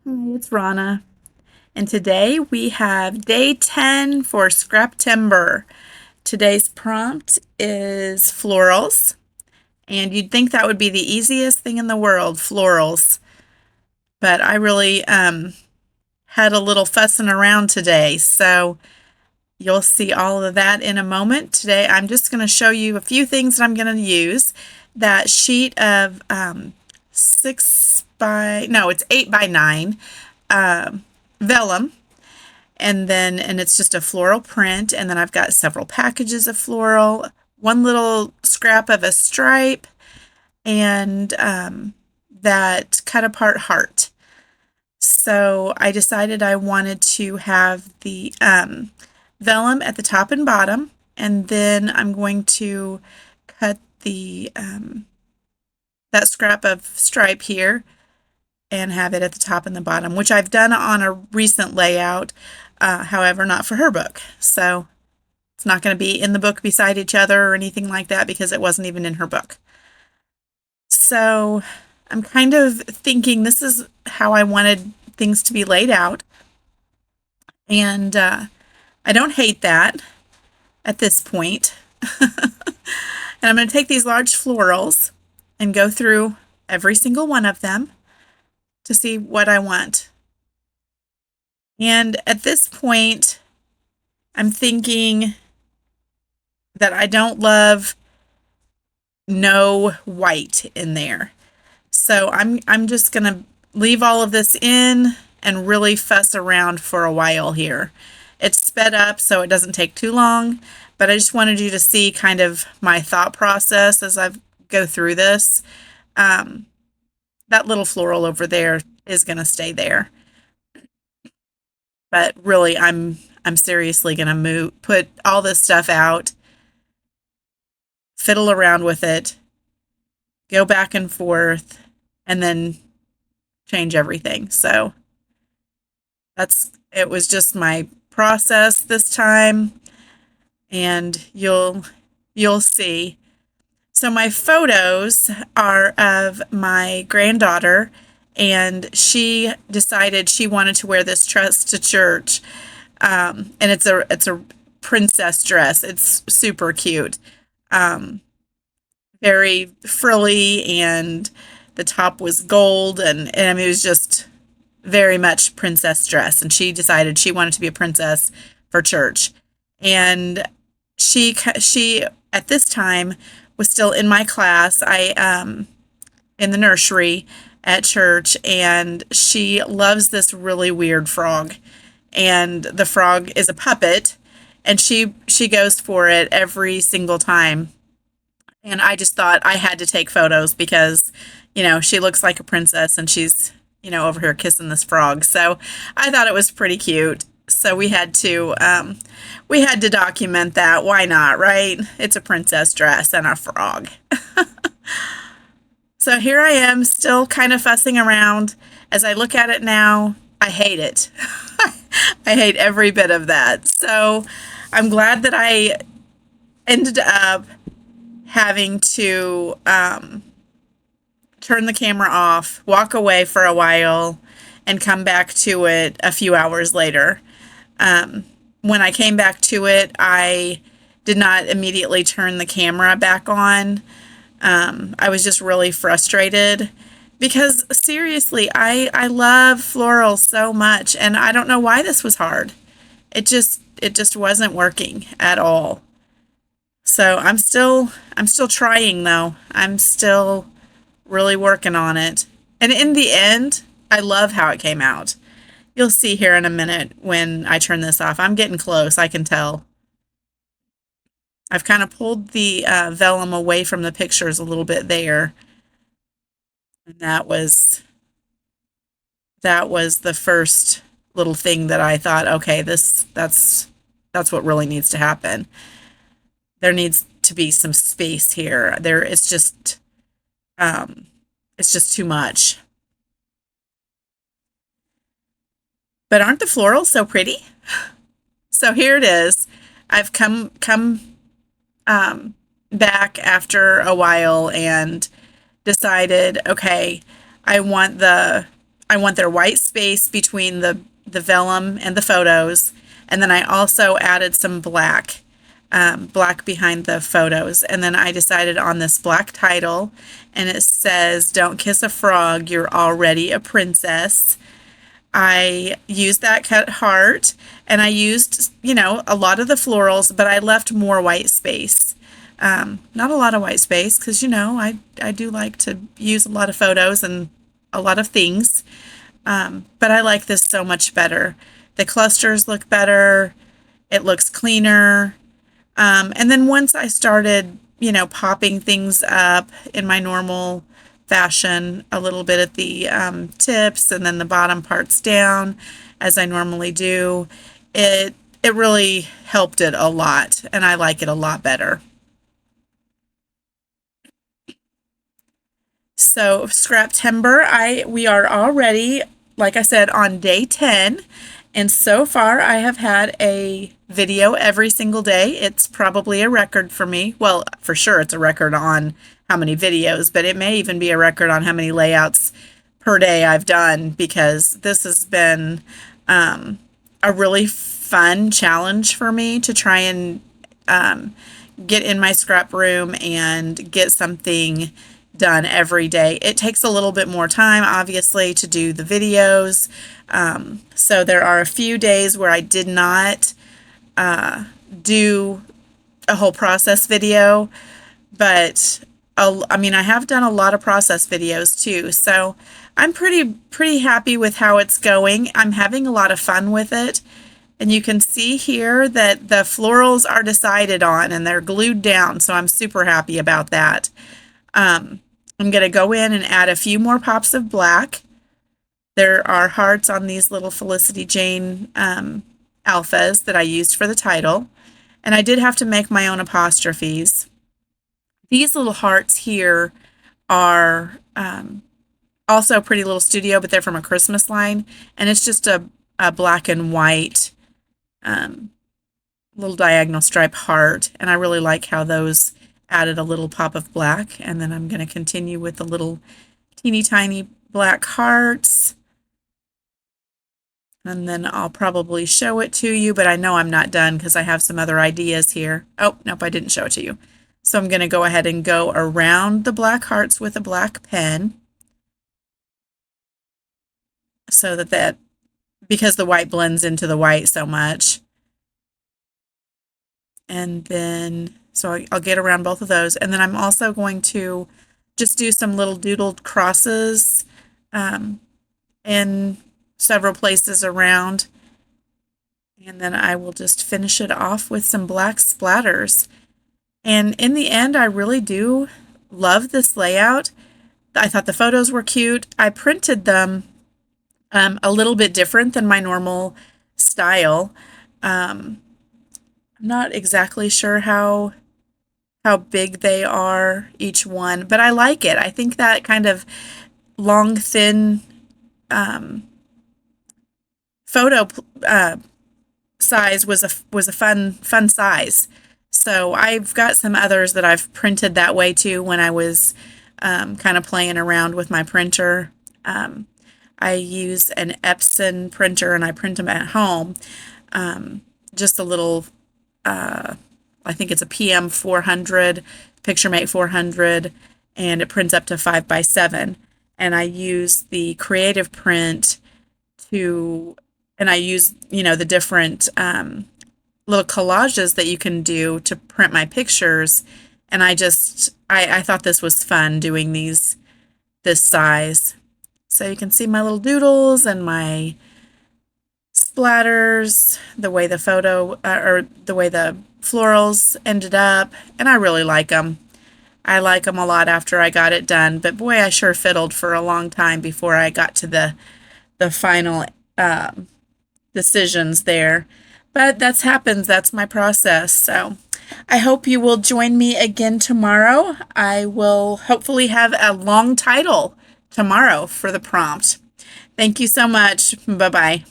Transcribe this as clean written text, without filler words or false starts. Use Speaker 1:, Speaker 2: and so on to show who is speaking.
Speaker 1: Hi, it's Rana, and today we have day 10 for Scraptember. Today's prompt is florals, and you'd think that would be the easiest thing in the world, florals. But I really had a little fussing around today, so you'll see all of that in a moment. Today I'm just going to show you a few things that I'm going to use. That sheet of 8 by 9 vellum, and it's just a floral print, and then I've got several packages of floral, one little scrap of a stripe, and that cut apart heart. So I decided I wanted to have the vellum at the top and bottom, and then I'm going to cut the that scrap of stripe here and have it at the top and the bottom, which I've done on a recent layout, however, not for her book. So it's not going to be in the book beside each other or anything like that because it wasn't even in her book. So I'm kind of thinking this is how I wanted things to be laid out. And I don't hate that at this point. And I'm going to take these large florals and go through every single one of them to see what I want. And at this point, I'm thinking that I don't love no white in there. So I'm just going to leave all of this in and really fuss around for a while here. It's sped up so it doesn't take too long, but I just wanted you to see kind of my thought process as I go through this. That little floral over there is going to stay there. But really, I'm seriously going to put all this stuff out, fiddle around with it, go back and forth, and then change everything. So it was just my process this time, and you'll see. So my photos are of my granddaughter, and she decided she wanted to wear this dress to church. And it's a princess dress. It's super cute. Very frilly, and the top was gold, and I mean, it was just very much princess dress. And she decided she wanted to be a princess for church. And she at this time was still in my class. In the nursery at church, and she loves this really weird frog. And the frog is a puppet, and she goes for it every single time. And I just thought I had to take photos because, she looks like a princess, and she's, over here kissing this frog. So I thought it was pretty cute. So we had to document that. Why not, right? It's a princess dress and a frog. So here I am, still kind of fussing around. As I look at it now, I hate it. I hate every bit of that. So I'm glad that I ended up having to turn the camera off, walk away for a while, and come back to it a few hours later. When I came back to it, I did not immediately turn the camera back on. I was just really frustrated because seriously, I love florals so much, and I don't know why this was hard. It just wasn't working at all. So I'm still trying though. I'm still really working on it. And in the end, I love how it came out. You'll see here in a minute when I turn this off. I'm getting close, I can tell. I've kind of pulled the vellum away from the pictures a little bit there. And that was the first little thing that I thought, okay, that's what really needs to happen. There needs to be some space here. It's just too much. But aren't the florals so pretty? So here it is. I've come back after a while and decided, okay, I want the I want their white space between the vellum and the photos. And then I also added some black behind the photos. And then I decided on this black title, and it says, "Don't kiss a frog, you're already a princess." I used that cut heart, and I used, a lot of the florals, but I left more white space. Not a lot of white space because, I do like to use a lot of photos and a lot of things. But I like this so much better. The clusters look better. It looks cleaner. And then once I started, popping things up in my normal fashion, a little bit at the tips and then the bottom parts down, as I normally do, it really helped it a lot, and I like it a lot better. So Scraptember, we are already, like I said, on day 10. And so far I have had a video every single day. It's probably a record for me. Well, for sure it's a record on how many videos, but it may even be a record on how many layouts per day I've done, because this has been a really fun challenge for me to try and get in my scrap room and get something done every day. It takes a little bit more time, obviously, to do the videos. So there are a few days where I did not do a whole process video, but I mean, I have done a lot of process videos too. So I'm pretty happy with how it's going. I'm having a lot of fun with it. And you can see here that the florals are decided on and they're glued down. So I'm super happy about that. I'm going to go in and add a few more pops of black. There are hearts on these little Felicity Jane alphas that I used for the title. And I did have to make my own apostrophes. These little hearts here are also Pretty Little Studio, but they're from a Christmas line. And it's just a black and white little diagonal stripe heart. And I really like how those added a little pop of black. And then I'm going to continue with the little teeny tiny black hearts. And then I'll probably show it to you, but I know I'm not done because I have some other ideas here. Oh, nope, I didn't show it to you. So I'm going to go ahead and go around the black hearts with a black pen, so that because the white blends into the white so much. And then, so I'll get around both of those. And then I'm also going to just do some little doodled crosses in several places around. And then I will just finish it off with some black splatters. And in the end, I really do love this layout. I thought the photos were cute. I printed them a little bit different than my normal style. I'm not exactly sure how big they are, each one, but I like it. I think that kind of long, thin photo size was a fun size. So I've got some others that I've printed that way too when I was kind of playing around with my printer. I use an Epson printer and I print them at home. Just a little, I think it's a PM 400, PictureMate 400, and it prints up to 5x7. And I use the Creative Print and I use, the different little collages that you can do to print my pictures. And I thought this was fun doing this size. So you can see my little doodles and my splatters, the way the photo or the way the florals ended up, and I really like them. I like them a lot after I got it done, but boy, I sure fiddled for a long time before I got to the final decisions there. But that's happens. That's my process. So I hope you will join me again tomorrow. I will hopefully have a long title tomorrow for the prompt. Thank you so much. Bye-bye.